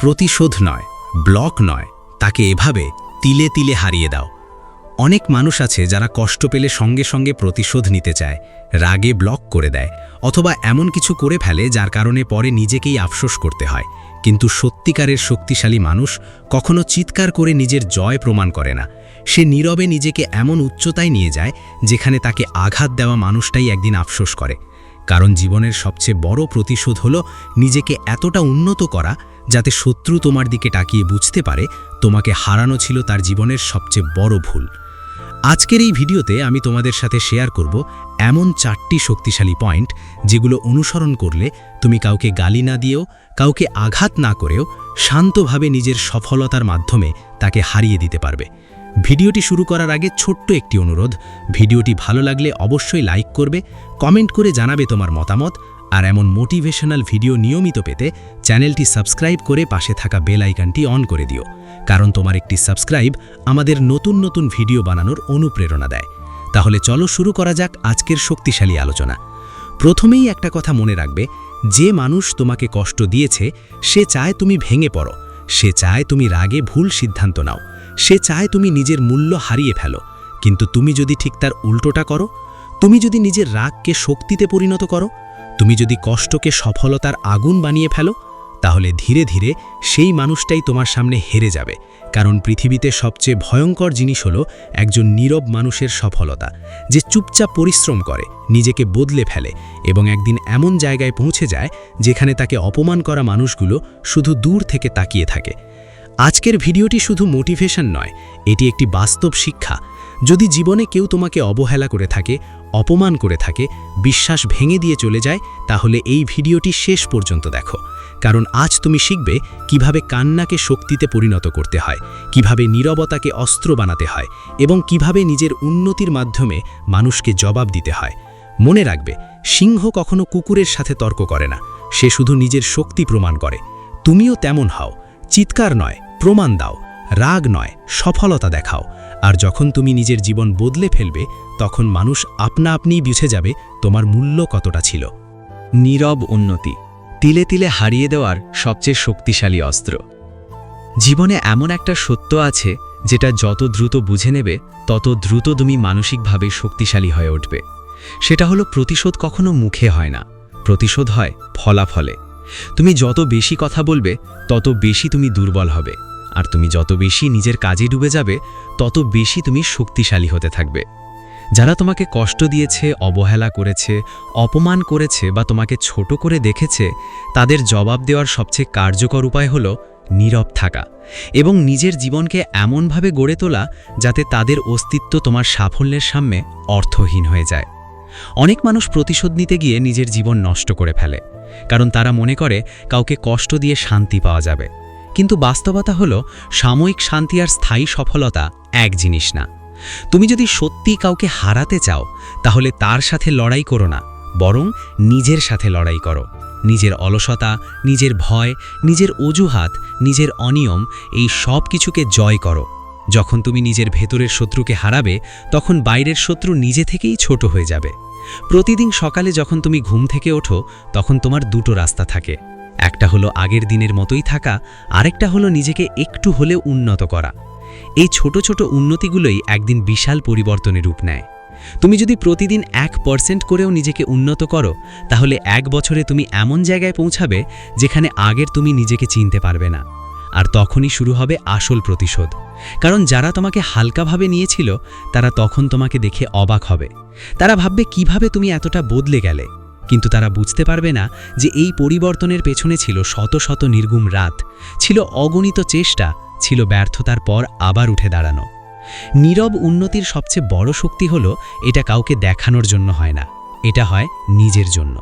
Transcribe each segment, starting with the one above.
প্রতিশোধ নয়, ব্লক নয়, তাকে এভাবে তিলে তিলে হারিয়ে দাও। অনেক মানুষ আছে যারা কষ্ট পেলে সঙ্গে সঙ্গে প্রতিশোধ নিতে চায়, রাগে ব্লক করে দেয়, অথবা এমন কিছু করে ফেলে যার কারণে পরে নিজেকেই আফসোস করতে হয়। কিন্তু সত্যিকারের শক্তিশালী মানুষ কখনো চিৎকার করে নিজের জয় প্রমাণ করে না। সে নীরবে নিজেকে এমন উচ্চতায় নিয়ে যায় যেখানে তাকে আঘাত দেওয়া মানুষটাই একদিন আফসোস করে। কারণ জীবনের সবচেয়ে বড় প্রতিশোধ হলো নিজেকে এতটা উন্নত করা যাতে শত্রু তোমার দিকে তাকিয়ে বুঝতে পারে তোমাকে হারানো ছিল তার জীবনের সবচেয়ে বড় ভুল। আজকের এই ভিডিওতে আমি তোমাদের সাথে শেয়ার করব এমন 4টি শক্তিশালী পয়েন্ট যেগুলো অনুসরণ করলে তুমি কাউকে গালি না দিয়েও, কাউকে আঘাত না করেও শান্তভাবে নিজের সফলতার মাধ্যমে তাকে হারিয়ে দিতে পারবে। ভিডিওটি শুরু করার আগে ছোট্ট একটি অনুরোধ, ভিডিওটি ভালো লাগলে অবশ্যই লাইক করবে, কমেন্ট করে জানাবে তোমার মতামত, আর এমন মোটিভেশনাল ভিডিও নিয়মিত পেতে চ্যানেলটি সাবস্ক্রাইব করে পাশে থাকা বেল আইকনটি অন করে দিও। কারণ তোমার একটি সাবস্ক্রাইব আমাদের নতুন নতুন ভিডিও বানানোর অনুপ্রেরণা দেয়। তাহলে চলো শুরু করা যাক আজকের শক্তিশালী আলোচনা। প্রথমেই একটা কথা মনে রাখবে, যে মানুষ তোমাকে কষ্ট দিয়েছে সে চায় তুমি ভেঙে পড়ো, সে চায় তুমি রাগে ভুল সিদ্ধান্ত নাও, সে চায় তুমি নিজের মূল্য হারিয়ে ফেলো। কিন্তু তুমি যদি ঠিক তার উল্টোটা করো, তুমি যদি নিজের রাগকে শক্তিতে পরিণত করো, তুমি যদি কষ্টকে সফলতার আগুন বানিয়ে ফেলো, তাহলে ধীরে ধীরে সেই মানুষটাই তোমার সামনে হেরে যাবে। কারণ পৃথিবীতে সবচেয়ে ভয়ঙ্কর জিনিস হলো একজন নীরব মানুষের সফলতা, যে চুপচাপ পরিশ্রম করে, নিজেকে বদলে ফেলে এবং একদিন এমন জায়গায় পৌঁছে যায় যেখানে তাকে অপমান করা মানুষগুলো শুধু দূর থেকে তাকিয়ে থাকে। আজকের ভিডিওটি শুধু মোটিভেশন নয়, এটি একটি বাস্তব শিক্ষা। যদি জীবনে কেউ তোমাকে অবহেলা করে থাকে, অপমান করে থাকে, বিশ্বাস ভেঙে দিয়ে চলে যায়, তাহলে এই ভিডিওটি শেষ পর্যন্ত দেখো। কারণ আজ তুমি শিখবে কিভাবে কান্নাকে শক্তিতে পরিণত করতে হয়, কিভাবে নীরবতাকে অস্ত্র বানাতে হয় এবং কিভাবে নিজের উন্নতির মাধ্যমে মানুষকে জবাব দিতে হয়। মনে রাখবে, সিংহ কখনো কুকুরের সাথে তর্ক করে না, সে শুধু নিজের শক্তি প্রমাণ করে। তুমিও তেমন হও, চিৎকার নয় প্রমাণ দাও, রাগ নয় সফলতা দেখাও। আর যখন তুমি নিজের জীবন বদলে ফেলবে, তখন মানুষ আপনা আপনিই বুঝে যাবে তোমার মূল্য কতটা ছিল। নীরব উন্নতি, তিলে তিলে হারিয়ে দেওয়ার সবচেয়ে শক্তিশালী অস্ত্র। জীবনে এমন একটা সত্য আছে যেটা যত দ্রুত বুঝে নেবে, তত দ্রুত তুমি মানসিকভাবে শক্তিশালী হয়ে উঠবে। সেটা হলো প্রতিশোধ কখনো মুখে হয় না, প্রতিশোধ হয় ফলাফলে। তুমি যত বেশি কথা বলবে, তত বেশি তুমি দুর্বল হবে, আর তুমি যত বেশি নিজের কাজে ডুবে যাবে, তত বেশি তুমি শক্তিশালী হতে থাকবে। যারা তোমাকে কষ্ট দিয়েছে, অবহেলা করেছে, অপমান করেছে বা তোমাকে ছোট করে দেখেছে, তাদের জবাব দেওয়ার সবচেয়ে কার্যকর উপায় হলো নীরব থাকা এবং নিজের জীবনকে এমনভাবে গড়ে তোলা যাতে তাদের অস্তিত্ব তোমার সাফল্যের সামনে অর্থহীন হয়ে যায়। অনেক মানুষ প্রতিশোধ নিতে গিয়ে নিজের জীবন নষ্ট করে ফেলে, কারণ তারা মনে করে কাউকে কষ্ট দিয়ে শান্তি পাওয়া যাবে। কিন্তু বাস্তবতা হলো, সাময়িক শান্তি আর স্থায়ী সফলতা এক জিনিস না। তুমি যদি সত্যি কাউকে হারাতে চাও, তাহলে তার সাথে লড়াই করো না, বরং নিজের সাথে লড়াই করো। নিজের অলসতা, নিজের ভয়, নিজের অজুহাত, নিজের অনিয়ম, এই সব কিছুকে জয় করো। যখন তুমি নিজের ভেতরের শত্রুকে হারাবে, তখন বাইরের শত্রু নিজে থেকেই ছোট হয়ে যাবে। প্রতিদিন সকালে যখন তুমি ঘুম থেকে ওঠো, তখন তোমার দুটো রাস্তা থাকে। একটা হলো আগের দিনের মতোই থাকা, আরেকটা হলো নিজেকে একটু হলেও উন্নত করা। এই ছোট ছোট উন্নতিগুলোই একদিন বিশাল পরিবর্তনের রূপ নেয়। তুমি যদি প্রতিদিন 1% করেও নিজেকে উন্নত করো, তাহলে 1 বছরে তুমি এমন জায়গায় পৌঁছাবে যেখানে আগের তুমি নিজেকে চিনতে পারবে না। আর তখনই শুরু হবে আসল প্রতিশোধ। কারণ যারা তোমাকে হালকাভাবে নিয়েছিল, তারা তখন তোমাকে দেখে অবাক হবে। তারা ভাববে কিভাবে তুমি এতটা বদলে গেলে। কিন্তু তারা বুঝতে পারবে না যে এই পরিবর্তনের পেছনে ছিল শত শত নির্গুম রাত, ছিল অগণিত চেষ্টা, ছিল ব্যর্থতার পর আবার উঠে দাঁড়ানো। নীরব উন্নতির সবচেয়ে বড় শক্তি হলো, এটা কাউকে দেখানোর জন্য হয় না, এটা হয় নিজের জন্য।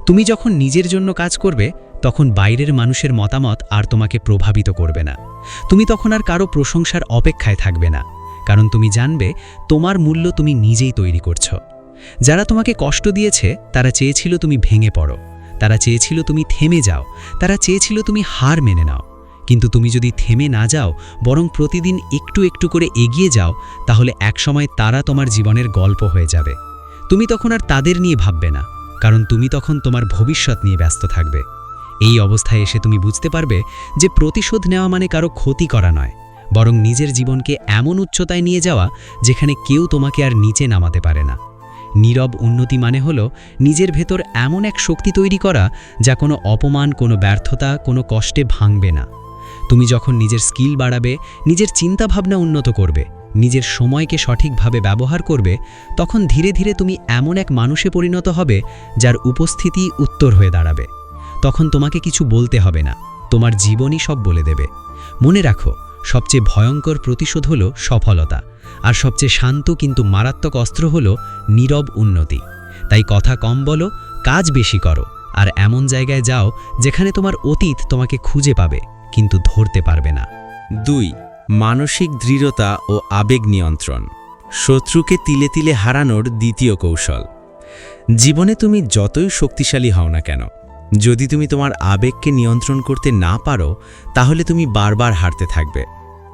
তুমি যখন নিজের জন্য কাজ করবে, তখন বাইরের মানুষের মতামত আর তোমাকে প্রভাবিত করবে না। তুমি তখন আর কারো প্রশংসার অপেক্ষায় থাকবে না, কারণ তুমি জানবে তোমার মূল্য তুমি নিজেই তৈরি করছো। যারা তোমাকে কষ্ট দিয়েছে, তারা চেয়েছিল তুমি ভেঙে পড়ো, তারা চেয়েছিল তুমি থেমে যাও, তারা চেয়েছিল তুমি হার মেনে নাও। কিন্তু তুমি যদি থেমে না যাও, বরং প্রতিদিন একটু একটু করে এগিয়ে যাও, তাহলে একসময় তারা তোমার জীবনের গল্প হয়ে যাবে। তুমি তখন আর তাদের নিয়ে ভাববে না, কারণ তুমি তখন তোমার ভবিষ্যৎ নিয়ে ব্যস্ত থাকবে। এই অবস্থায় এসে তুমি বুঝতে পারবে যে প্রতিশোধ নেওয়া মানে কারো ক্ষতি করা নয়, বরং নিজের জীবনকে এমন উচ্চতায় নিয়ে যাওয়া যেখানে কেউ তোমাকে আর নিচে নামাতে পারে না। নীরব উন্নতি মানে হলো নিজের ভেতর এমন এক শক্তি তৈরি করা যা কোনো অপমান, কোনো ব্যর্থতা, কোনো কষ্টে ভাঙবে না। তুমি যখন নিজের স্কিল বাড়াবে, নিজের চিন্তাভাবনা উন্নত করবে, নিজের সময়কে সঠিকভাবে ব্যবহার করবে, তখন ধীরে ধীরে তুমি এমন এক মানুষে পরিণত হবে যার উপস্থিতি উত্তর হয়ে দাঁড়াবে। তখন তোমাকে কিছু বলতে হবে না, তোমার জীবনই সব বলে দেবে। মনে রাখো, সবচেয়ে ভয়ঙ্কর প্রতিশোধ হলো সফলতা, আর সবচেয়ে শান্ত কিন্তু মারাত্মক অস্ত্র হলো নীরব উন্নতি। তাই কথা কম বলো, কাজ বেশি করো, আর এমন জায়গায় যাও যেখানে তোমার অতীত তোমাকে খুঁজে পাবে কিন্তু ধরতে পারবে না। 2. মানসিক দৃঢ়তা ও আবেগ নিয়ন্ত্রণ, শত্রুকে তিলে তিলে হারানোর দ্বিতীয় কৌশল। জীবনে তুমি যতই শক্তিশালী হও না কেন, যদি তুমি তোমার আবেগকে নিয়ন্ত্রণ করতে না পারো, তাহলে তুমি বারবার হারতে থাকবে।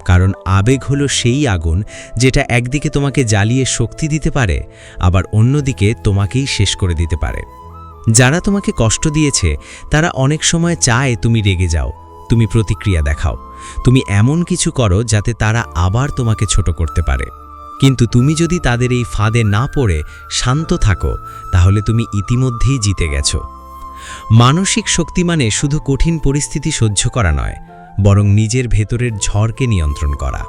কারণ আবেগ হলো সেই আগুন যেটা একদিকে তোমাকে জ্বালিয়ে শক্তি দিতে পারে, আবার অন্যদিকে তোমাকেই শেষ করে দিতে পারে। যারা তোমাকে কষ্ট দিয়েছে তারা অনেক সময় চায় তুমি রেগে যাও, তুমি প্রতিক্রিয়া দেখাও, তুমি এমন কিছু করো যাতে তারা আবার তোমাকে ছোট করতে পারে। কিন্তু তুমি যদি তাদের এই ফাঁদে না পড়ে শান্ত থাকো, তাহলে তুমি ইতিমধ্যেই জিতে গেছো। মানসিক শক্তি মানে শুধু কঠিন পরিস্থিতি সহ্য করা নয়, বরং নিজের ভেতরের ঝড়কে নিয়ন্ত্রণ করা।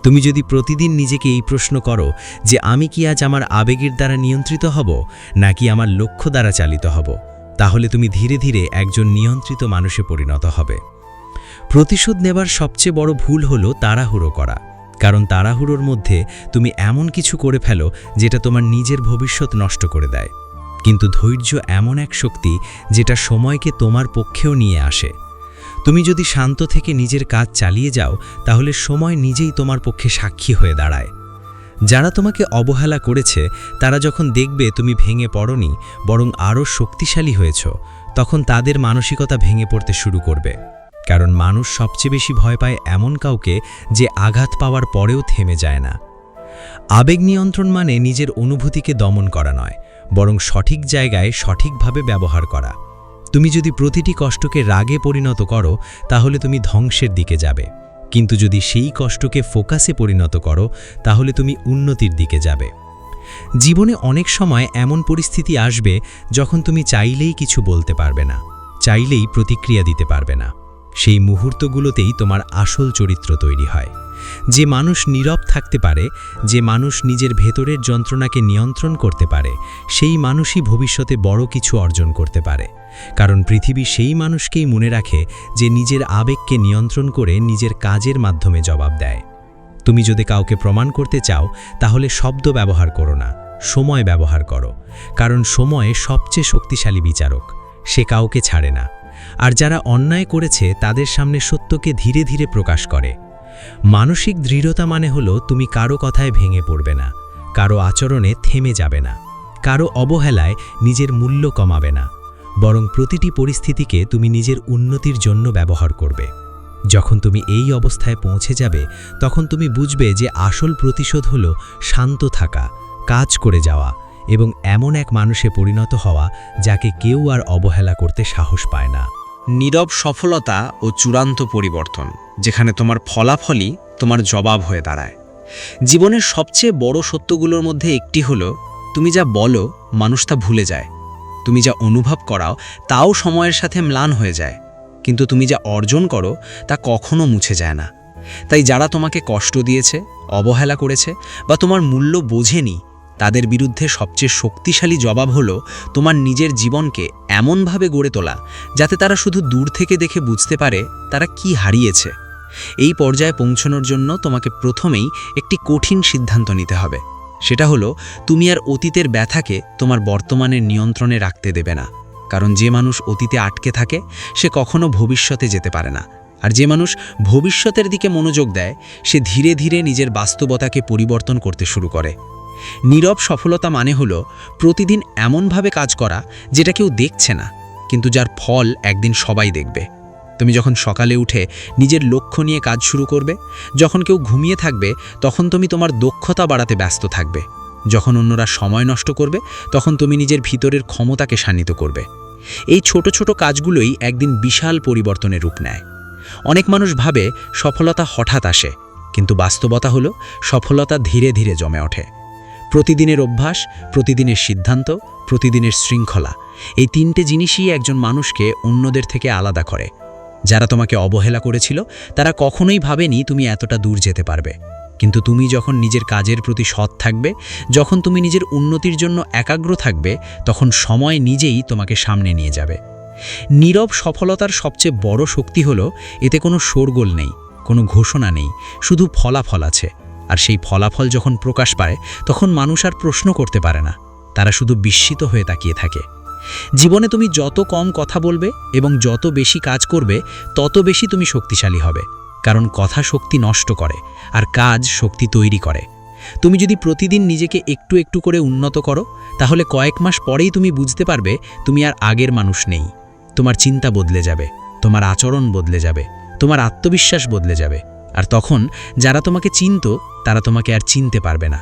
তুমি যদি প্রতিদিন নিজেকে এই প্রশ্ন করো যে আমি কি আজ আমার আবেগের দ্বারা নিয়ন্ত্রিত হব নাকি আমার লক্ষ্য দ্বারা চালিত হব, তাহলে তুমি ধীরে ধীরে একজন নিয়ন্ত্রিত মানুষে পরিণত হবে। প্রতিশোধ নেবার সবচেয়ে বড় ভুল হলো তাড়াহুড়ো করা, কারণ তাড়াহুড়োর মধ্যে তুমি এমন কিছু করে ফেলো যেটা তোমার নিজের ভবিষ্যৎ নষ্ট করে দেয়। কিন্তু ধৈর্য এমন এক শক্তি যেটা সময়কে তোমার পক্ষেও নিয়ে আসে। তুমি যদি শান্ত থেকে নিজের কাজ চালিয়ে যাও, তাহলে সময় নিজেই তোমার পক্ষে সাক্ষী হয়ে দাঁড়ায়। যারা তোমাকে অবহেলা করেছে তারা যখন দেখবে তুমি ভেঙে পড়নি, বরং আরও শক্তিশালী হয়েছ, তখন তাদের মানসিকতা ভেঙে পড়তে শুরু করবে। কারণ মানুষ সবচেয়ে বেশি ভয় পায় এমন কাউকে যে আঘাত পাওয়ার পরেও থেমে যায় না। আবেগ নিয়ন্ত্রণ মানে নিজের অনুভূতিকে দমন করা নয়, বরং সঠিক জায়গায় সঠিকভাবে ব্যবহার করা। তুমি যদি প্রতিটি কষ্টকে রাগে পরিণত করো, তাহলে তুমি ধ্বংসের দিকে যাবে। কিন্তু যদি সেই কষ্টকে ফোকাসে পরিণত করো, তাহলে তুমি উন্নতির দিকে যাবে। জীবনে অনেক সময় এমন পরিস্থিতি আসবে যখন তুমি চাইলেই কিছু বলতে পারবে না, চাইলেই প্রতিক্রিয়া দিতে পারবে না। সেই মুহূর্তগুলোতেই তোমার আসল চরিত্র তৈরি হয়। যে মানুষ নীরব থাকতে পারে, যে মানুষ নিজের ভেতরের যন্ত্রণাকে নিয়ন্ত্রণ করতে পারে, সেই মানুষই ভবিষ্যতে বড় কিছু অর্জন করতে পারে। কারণ পৃথিবী সেই মানুষকেই মনে রাখে যে নিজের আবেগকে নিয়ন্ত্রণ করে নিজের কাজের মাধ্যমে জবাব দেয়। তুমি যদি কাউকে প্রমাণ করতে চাও, তাহলে শব্দ ব্যবহার করো না, সময় ব্যবহার করো। কারণ সময় সবচেয়ে শক্তিশালী বিচারক, সে কাউকে ছাড়ে না। আর যারা অন্যায় করেছে তাদের সামনে সত্যকে ধীরে ধীরে প্রকাশ করে। মানসিক দৃঢ়তা মানে হলো তুমি কারো কথায় ভেঙে পড়বে না, কারো আচরণে থেমে যাবে না, কারো অবহেলায় নিজের মূল্য কমাবে না, বরং প্রতিটি পরিস্থিতিকে তুমি নিজের উন্নতির জন্য ব্যবহার করবে। যখন তুমি এই অবস্থায় পৌঁছে যাবে, তখন তুমি বুঝবে যে আসল প্রতিশোধ হলো শান্ত থাকা, কাজ করে যাওয়া এবং এমন এক মানুষে পরিণত হওয়া যাকে কেউ আর অবহেলা করতে সাহস পায় না। নীরব সফলতা ও চূড়ান্ত পরিবর্তন, যেখানে তোমার ফলাফলই তোমার জবাব হয়ে দাঁড়ায়। জীবনের সবচেয়ে বড় সত্যগুলোর মধ্যে একটি হলো, তুমি যা বলো মানুষ তা ভুলে যায়, তুমি যা অনুভব করাও তাও সময়ের সাথে ম্লান হয়ে যায়, কিন্তু তুমি যা অর্জন করো তা কখনো মুছে যায় না। তাই যারা তোমাকে কষ্ট দিয়েছে, অবহেলা করেছে বা তোমার মূল্য বোঝেনি, তাদের বিরুদ্ধে সবচেয়ে শক্তিশালী জবাব হলো তোমার নিজের জীবনকে এমনভাবে গড়ে তোলা যাতে তারা শুধু দূর থেকে দেখে বুঝতে পারে তারা কি হারিয়েছে। এই পর্যায়ে পৌঁছানোর জন্য তোমাকে প্রথমেই একটি কঠিন সিদ্ধান্ত নিতে হবে। সেটা হলো, তুমি আর অতীতের ব্যথাকে তোমার বর্তমানের নিয়ন্ত্রণে রাখতে দেবে না। কারণ যে মানুষ অতীতে আটকে থাকে সে কখনো ভবিষ্যতে যেতে পারে না, আর যে মানুষ ভবিষ্যতের দিকে মনোযোগ দেয় সে ধীরে ধীরে নিজের বাস্তবতাকে পরিবর্তন করতে শুরু করে। নীরব সফলতা মানে হলো প্রতিদিন এমনভাবে কাজ করা যেটা কেউ দেখছে না, কিন্তু যার ফল একদিন সবাই দেখবে। তুমি যখন সকালে উঠে নিজের লক্ষ্য নিয়ে কাজ শুরু করবে, যখন কেউ ঘুমিয়ে থাকবে তখন তুমি তোমার দক্ষতা বাড়াতে ব্যস্ত থাকবে, যখন অন্যরা সময় নষ্ট করবে তখন তুমি নিজের ভিতরের ক্ষমতাকে শানিত করবে। এই ছোট ছোট কাজগুলোই একদিন বিশাল পরিবর্তনের রূপ নেয়। অনেক মানুষ ভাবে সফলতা হঠাৎ আসে, কিন্তু বাস্তবতা হলো সফলতা ধীরে ধীরে জমে ওঠে। প্রতিদিনের অভ্যাস, প্রতিদিনের সিদ্ধান্ত, প্রতিদিনের শৃঙ্খলা, এই তিনটে জিনিসই একজন মানুষকে অন্যদের থেকে আলাদা করে। যারা তোমাকে অবহেলা করেছিল তারা কখনোই ভাবেনি তুমি এতটা দূর যেতে পারবে, কিন্তু তুমি যখন নিজের কাজের প্রতি সৎ থাকবে, যখন তুমি নিজের উন্নতির জন্য একাগ্র থাকবে, তখন সময় নিজেই তোমাকে সামনে নিয়ে যাবে। নীরব সফলতার সবচেয়ে বড় শক্তি হলো এতে কোনো শোরগোল নেই, কোনো ঘোষণা নেই, শুধু ফলাফল আছে। আর সেই ফলাফল যখন প্রকাশ পায় তখন মানুষ আর প্রশ্ন করতে পারে না, তারা শুধু বিস্মিত হয়ে তাকিয়ে থাকে। জীবনে তুমি যত কম কথা বলবে এবং যত বেশি কাজ করবে, তত বেশি তুমি শক্তিশালী হবে। কারণ কথা শক্তি নষ্ট করে, আর কাজ শক্তি তৈরি করে। তুমি যদি প্রতিদিন নিজেকে একটু একটু করে উন্নত করো, তাহলে কয়েক মাস পরেই তুমি বুঝতে পারবে তুমি আর আগের মানুষ নেই। তোমার চিন্তা বদলে যাবে, তোমার আচরণ বদলে যাবে, তোমার আত্মবিশ্বাস বদলে যাবে। আর তখন যারা তোমাকে চিনত তারা তোমাকে আর চিনতে পারবে না।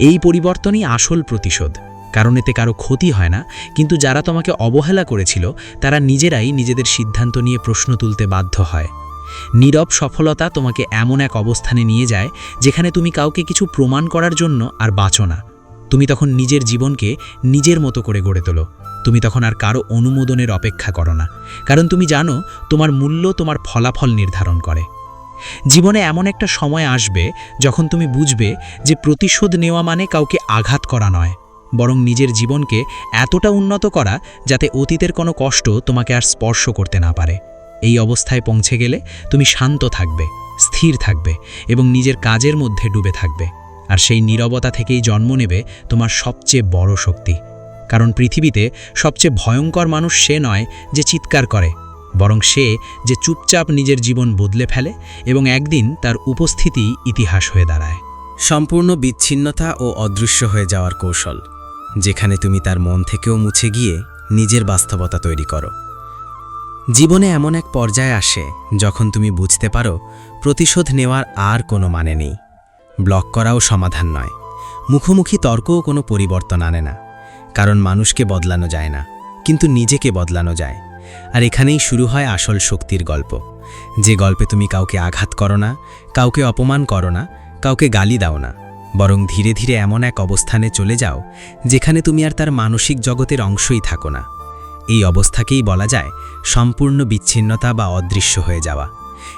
এই পরিবর্তনই আসল প্রতিশোধ, কারণ এতে কারো ক্ষতি হয় না, কিন্তু যারা তোমাকে অবহেলা করেছিল তারা নিজেরাই নিজেদের সিদ্ধান্ত নিয়ে প্রশ্ন তুলতে বাধ্য হয়। নীরব সফলতা তোমাকে এমন এক অবস্থানে নিয়ে যায় যেখানে তুমি কাউকে কিছু প্রমাণ করার জন্য আর বাঁচো না। তুমি তখন নিজের জীবনকে নিজের মতো করে গড়ে তোলো। তুমি তখন আর কারো অনুমোদনের অপেক্ষা করো না, কারণ তুমি জানো তোমার মূল্য তোমার ফলাফল নির্ধারণ করে। জীবনে এমন একটা সময় আসবে যখন তুমি বুঝবে যে প্রতিশোধ নেওয়া মানে কাউকে আঘাত করা নয়, বরং নিজের জীবনকে এতটা উন্নত করা যাতে অতীতের কোনো কষ্ট তোমাকে আর স্পর্শ করতে না পারে। এই অবস্থায় পৌঁছে গেলে তুমি শান্ত থাকবে, স্থির থাকবে এবং নিজের কাজের মধ্যে ডুবে থাকবে। আর সেই নীরবতা থেকেই জন্ম নেবে তোমার সবচেয়ে বড় শক্তি। কারণ পৃথিবীতে সবচেয়ে ভয়ঙ্কর মানুষ সে নয় যে চিৎকার করে, বরং সে যে চুপচাপ নিজের জীবন বদলে ফেলে এবং একদিন তার উপস্থিতি ইতিহাস হয়ে দাঁড়ায়। সম্পূর্ণ বিচ্ছিন্নতা ও অদৃশ্য হয়ে যাওয়ার কৌশল, যেখানে তুমি তার মন থেকেও মুছে গিয়ে নিজের বাস্তবতা তৈরি করো। জীবনে এমন এক পর্যায়ে আসে যখন তুমি বুঝতে পারো প্রতিশোধ নেওয়ার আর কোনো মানে নেই। ব্লক করাও সমাধান নয়, মুখোমুখি তর্কও কোনো পরিবর্তন আনে না। কারণ মানুষকে বদলানো যায় না, কিন্তু নিজেকে বদলানো যায়। আর এখানেই শুরু হয় আসল শক্তির গল্প, যে গল্পে তুমি কাউকে আঘাত করো না, কাউকে অপমান করো না, কাউকে গালি দাও না, বরং ধীরে ধীরে এমন এক অবস্থানে চলে যাও যেখানে তুমি আর তার মানসিক জগতের অংশই থাকো না। এই অবস্থাকেই বলা যায় সম্পূর্ণ বিচ্ছিন্নতা বা অদৃশ্য হয়ে যাওয়া।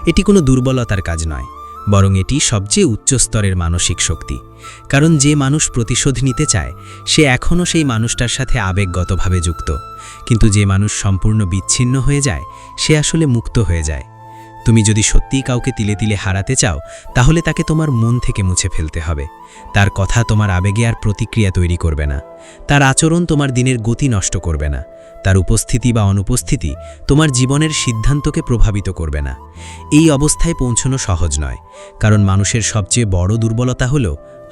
এটি কোনো দুর্বলতার কাজ নয়, বরং এটি সবচেয়ে উচ্চ স্তরের মানসিক শক্তি। কারণ যে মানুষ প্রতিশোধ নিতে চায় সে এখনও সেই মানুষটার সাথে আবেগগতভাবে যুক্ত, কিন্তু যে মানুষ সম্পূর্ণ বিচ্ছিন্ন হয়ে যায় সে আসলে মুক্ত হয়ে যায়। তুমি যদি সত্যিই কাউকে তিলে তিলে হারাতে চাও, তাহলে তাকে তোমার মন থেকে মুছে ফেলতে হবে। তার কথা তোমার আবেগে আর প্রতিক্রিয়া তৈরি করবে না, তার আচরণ তোমার দিনের গতি নষ্ট করবে না, তার উপস্থিতি বা অনুপস্থিতি তোমার জীবনের সিদ্ধান্তকে প্রভাবিত করবে না। এই অবস্থায় পৌঁছানো সহজ নয়, কারণ মানুষের সবচেয়ে বড় দুর্বলতা হলো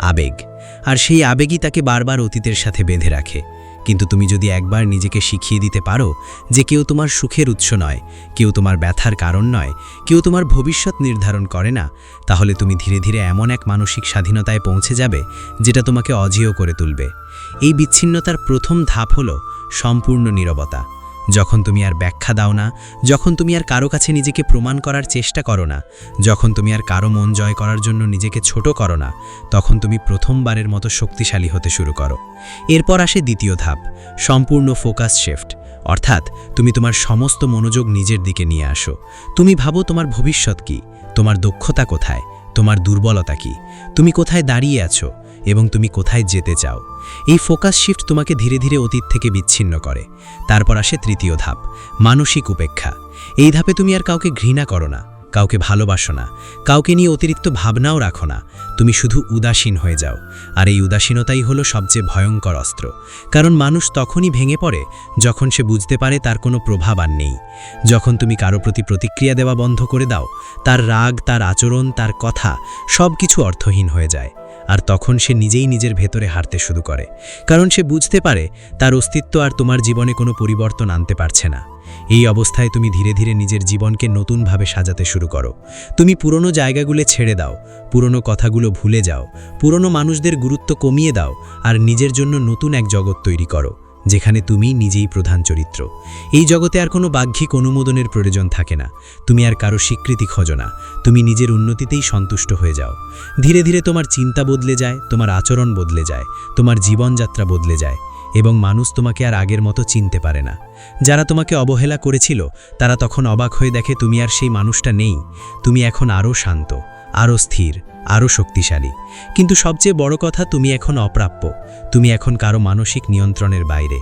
আবেগ, আর সেই আবেগই তাকে বারবার অতীতের সাথে বেঁধে রাখে। কিন্তু তুমি যদি একবার নিজেকে শিখিয়ে দিতে পারো যে কেউ তোমার সুখের উৎস নয়, কেউ তোমার ব্যথার কারণ নয়, কেউ তোমার ভবিষ্যৎ নির্ধারণ করে না, তাহলে তুমি ধীরে ধীরে এমন এক মানসিক স্বাধীনতায় পৌঁছে যাবে যেটা তোমাকে অজেয় করে তুলবে। এই বিচ্ছিন্নতার প্রথম ধাপ হলো সম্পূর্ণ নীরবতা। যখন তুমি আর ব্যাখ্যা দাও না, যখন তুমি আর কারো কাছে নিজেকে প্রমাণ করার চেষ্টা করো না, যখন তুমি আর কারো মন জয় করার জন্য নিজেকে ছোট করো না, তখন তুমি প্রথমবারের মতো শক্তিশালী হতে শুরু করো। এরপর আসে দ্বিতীয় ধাপ, সম্পূর্ণ ফোকাস শিফট। অর্থাৎ তুমি তোমার সমস্ত মনোযোগ নিজের দিকে নিয়ে আসো। তুমি ভাবো তোমার ভবিষ্যৎ কি, তোমার দক্ষতা কোথায়, তোমার দুর্বলতা কি, তুমি কোথায় দাঁড়িয়ে আছো এবং তুমি কোথায় যেতে চাও। এই ফোকাস শিফট তোমাকে ধীরে ধীরে অতীত থেকে বিচ্ছিন্ন করে। তারপর আসে তৃতীয় ধাপ, মানসিক উপেক্ষা। এই ধাপে তুমি আর কাউকে ঘৃণা করো না, কাউকে ভালোবাসো না, কাউকে নিয়ে অতিরিক্ত ভাবনাও রাখো না, তুমি শুধু উদাসীন হয়ে যাও। আর এই উদাসীনতাই হলো সবচেয়ে ভয়ঙ্কর অস্ত্র, কারণ মানুষ তখনই ভেঙে পড়ে যখন সে বুঝতে পারে তার কোনো প্রভাব আর নেই। যখন তুমি কারো প্রতি প্রতিক্রিয়া দেওয়া বন্ধ করে দাও, তার রাগ, তার আচরণ, তার কথা সব কিছু অর্থহীন হয়ে যায়। আর তখন সে নিজেই নিজের ভেতরে হারতে শুরু করে, কারণ সে বুঝতে পারে তার অস্তিত্ব আর তোমার জীবনে কোনো পরিবর্তন আনতে পারছে না। এই অবস্থায় তুমি ধীরে ধীরে নিজের জীবনকে নতুনভাবে সাজাতে শুরু করো। তুমি পুরনো জায়গাগুলো ছেড়ে দাও, পুরনো কথাগুলো ভুলে যাও, পুরনো মানুষদের গুরুত্ব কমিয়ে দাও আর নিজের জন্য নতুন এক জগৎ তৈরি করো, যেখানে তুমি নিজেই প্রধান চরিত্র। এই জগতে আর কোনো বাহ্যিক অনুমোদনের প্রয়োজন থাকে না। তুমি আর কারো স্বীকৃতি খোঁজো না, তুমি নিজের উন্নতিতেই সন্তুষ্ট হয়ে যাও। ধীরে ধীরে তোমার চিন্তা বদলে যায়, তোমার আচরণ বদলে যায়, তোমার জীবনযাত্রা বদলে যায়, এবং মানুষ তোমাকে আর আগের মতো চিনতে পারে না। যারা তোমাকে অবহেলা করেছিল তারা তখন অবাক হয়ে দেখে তুমি আর সেই মানুষটা নেই। তুমি এখন আরও শান্ত, আরও স্থির, আরও শক্তিশালী। কিন্তু সবচেয়ে বড় কথা, তুমি এখন অপ্রাপ্য। তুমি এখন কারো মানসিক নিয়ন্ত্রণের বাইরে।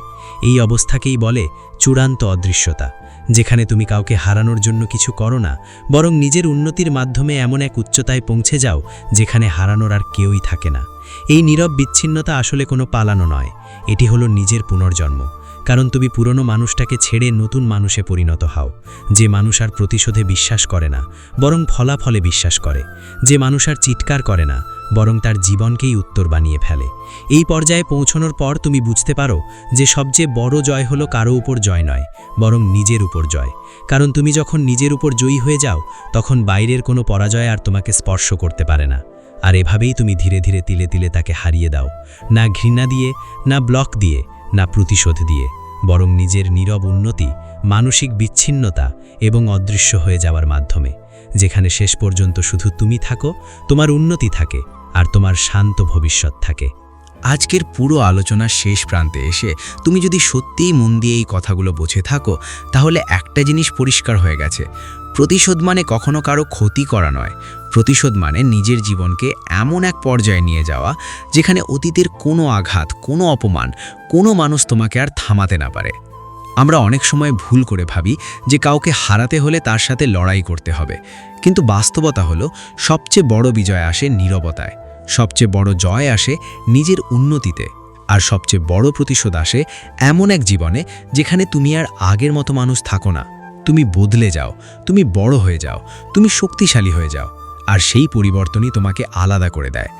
এই অবস্থাকেই বলে চূড়ান্ত অদৃশ্যতা, যেখানে তুমি কাউকে হারানোর জন্য কিছু করো না, বরং নিজের উন্নতির মাধ্যমে এমন এক উচ্চতায় পৌঁছে যাও যেখানে হারানোর আর কেউই থাকে না। এই নীরব বিচ্ছিন্নতা আসলে কোনো পালানো নয়, এটি হলো নিজের পুনর্জন্ম। কারণ তুমি পুরনো মানুষটাকে ছেড়ে নতুন মানুষে পরিণত হও, যে মানুষ আর প্রতিশোধে বিশ্বাস করে না, বরং ফলাফলে বিশ্বাস করে, যে মানুষ আর চিৎকার করে না, বরং তার জীবনকেই উত্তর বানিয়ে ফেলে। এই পর্যায়ে পৌঁছানোর পর তুমি বুঝতে পারো যে সবচেয়ে বড় জয় হলো কারো উপর জয় নয়, বরং নিজের উপর জয়। কারণ তুমি যখন নিজের উপর জয়ী হয়ে যাও, তখন বাইরের কোনো পরাজয় আর তোমাকে স্পর্শ করতে পারে না। আর এভাবেই তুমি ধীরে ধীরে তিলে তিলে তাকে হারিয়ে দাও, না ঘৃণা দিয়ে, না ব্লক দিয়ে, না প্রতিশোধ দিয়ে, বরং নিজের নীরব উন্নতি, মানসিক বিচ্ছিন্নতা এবং অদৃশ্য হয়ে যাওয়ার মাধ্যমে, যেখানে শেষ পর্যন্ত শুধু তুমি থাকো, তোমার উন্নতি থাকে, আর তোমার শান্ত ভবিষ্যৎ থাকে। আজকের পুরো আলোচনার শেষ প্রান্তে এসে তুমি যদি সত্যিই মন দিয়ে এই কথাগুলো বুঝে থাকো, তাহলে একটা জিনিস পরিষ্কার হয়ে গেছে। প্রতিশোধ মানে কখনো কারো ক্ষতি করা নয়। প্রতিশোধ মানে নিজের জীবনকে এমন এক পর্যায়ে নিয়ে যাওয়া যেখানে অতীতের কোনো আঘাত, কোনো অপমান, কোনো মানুষ তোমাকে আর থামাতে না পারে। আমরা অনেক সময় ভুল করে ভাবি যে কাউকে হারাতে হলে তার সাথে লড়াই করতে হবে, কিন্তু বাস্তবতা হলো সবচেয়ে বড় বিজয় আসে নীরবতায়, সবচেয়ে বড় জয় আসে নিজের উন্নতিতে, আর সবচেয়ে বড় প্রতিশোধ আসে এমন এক জীবনে যেখানে তুমি আর আগের মতো মানুষ থাকো না। তুমি বদলে যাও, তুমি বড় হয়ে যাও, তুমি শক্তিশালী হয়ে যাও, আর সেই পরিবর্তনই তোমাকে আলাদা করে দেয়।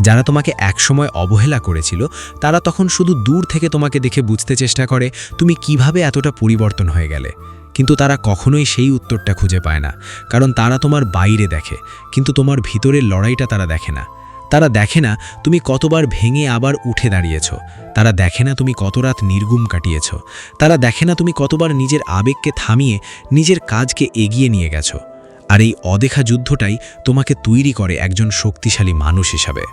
যারা তোমাকে একসময় অবহেলা করেছিল তারা তখন শুধু দূর থেকে তোমাকে দেখে বুঝতে চেষ্টা করে তুমি কিভাবে এতটা পরিবর্তন হয়ে গেলে, কিন্তু তারা কখনোই সেই উত্তরটা খুঁজে পায় না। কারণ তারা তোমার বাইরে দেখে, কিন্তু তোমার ভিতরের লড়াইটা তারা দেখে না। তারা দেখে না তুমি কতবার ভেঙে আবার উঠে দাঁড়িয়েছ, তারা দেখে না তুমি কত রাত নির্গুম কাটিয়েছ, তারা দেখে না তুমি কতবার নিজের আবেগকে থামিয়ে নিজের কাজকে এগিয়ে নিয়ে গেছো। আর এই অদেখা যুদ্ধটাই তোমাকে তৈরি করে একজন শক্তিশালী মানুষ হিসাবে।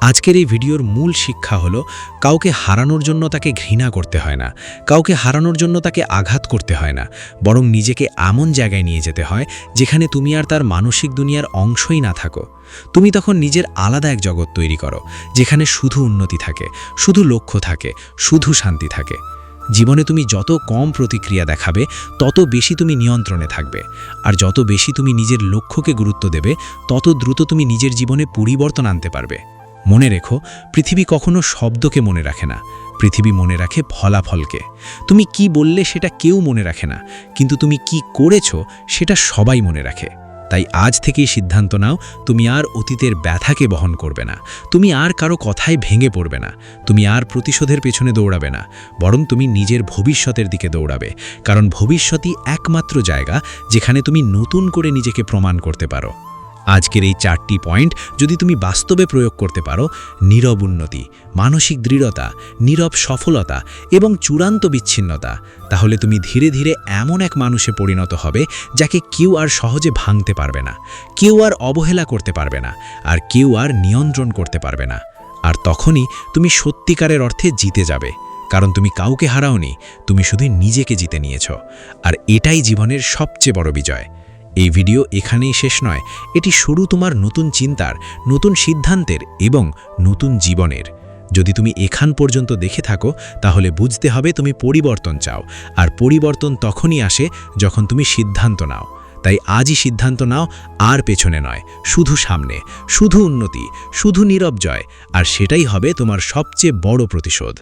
আজকের এই ভিডিওর মূল শিক্ষা হলো, কাউকে হারানোর জন্য তাকে ঘৃণা করতে হয় না, কাউকে হারানোর জন্য তাকে আঘাত করতে হয় না, বরং নিজেকে এমন জায়গায় নিয়ে যেতে হয় যেখানে তুমি আর তার মানসিক দুনিয়ার অংশই না থাকো। তুমি তখন নিজের আলাদা এক জগৎ তৈরি করো, যেখানে শুধু উন্নতি থাকে, শুধু লক্ষ্য থাকে, শুধু শান্তি থাকে। জীবনে তুমি যত কম প্রতিক্রিয়া দেখাবে, তত বেশি তুমি নিয়ন্ত্রণে থাকবে। আর যত বেশি তুমি নিজের লক্ষ্যকে গুরুত্ব দেবে, তত দ্রুত তুমি নিজের জীবনে পরিবর্তন আনতে পারবে। মনে রেখো, পৃথিবী কখনো শব্দকে মনে রাখে না, পৃথিবী মনে রাখে ফলাফলকে। তুমি কি বললে সেটা কেউ মনে রাখে না, কিন্তু তুমি কি করেছো সেটা সবাই মনে রাখে। তাই আজ থেকেই সিদ্ধান্ত নাও, তুমি আর অতীতের ব্যথাকে বহন করবে না, তুমি আর কারো কথায় ভেঙে পড়বে না, তুমি আর প্রতিশোধের পেছনে দৌড়াবে না, বরং তুমি নিজের ভবিষ্যতের দিকে দৌড়াবে। কারণ ভবিষ্যতই একমাত্র জায়গা যেখানে তুমি নতুন করে নিজেকে প্রমাণ করতে পারো। আজকের এই 4টি পয়েন্ট যদি তুমি বাস্তবে প্রয়োগ করতে পারো, নীরব উন্নতি, মানসিক দৃঢ়তা, নীরব সফলতা এবং চূড়ান্ত বিচ্ছিন্নতা, তাহলে তুমি ধীরে ধীরে এমন এক মানুষে পরিণত হবে যাকে কেউ আর সহজে ভাঙতে পারবে না, কেউ আর অবহেলা করতে পারবে না, আর কেউ আর নিয়ন্ত্রণ করতে পারবে না। আর তখনই তুমি সত্যিকারের অর্থে জিতে যাবে। কারণ তুমি কাউকে হারাওনি, তুমি শুধু নিজেকে জিতে নিয়েছ। আর এটাই জীবনের সবচেয়ে বড় বিজয়। এই ভিডিও এখানেই শেষ নয়, এটি শুরু তোমার নতুন চিন্তার, নতুন সিদ্ধান্তের এবং নতুন জীবনের। যদি তুমি এখান পর্যন্ত দেখে থাকো, তাহলে বুঝতে হবে তুমি পরিবর্তন চাও, আর পরিবর্তন তখনই আসে যখন তুমি সিদ্ধান্ত নাও। তাই আজই সিদ্ধান্ত নাও, আর পেছনে নয়, শুধু সামনে, শুধু উন্নতি, শুধু নীরব জয়, আর সেটাই হবে তোমার সবচেয়ে বড় প্রতিশোধ।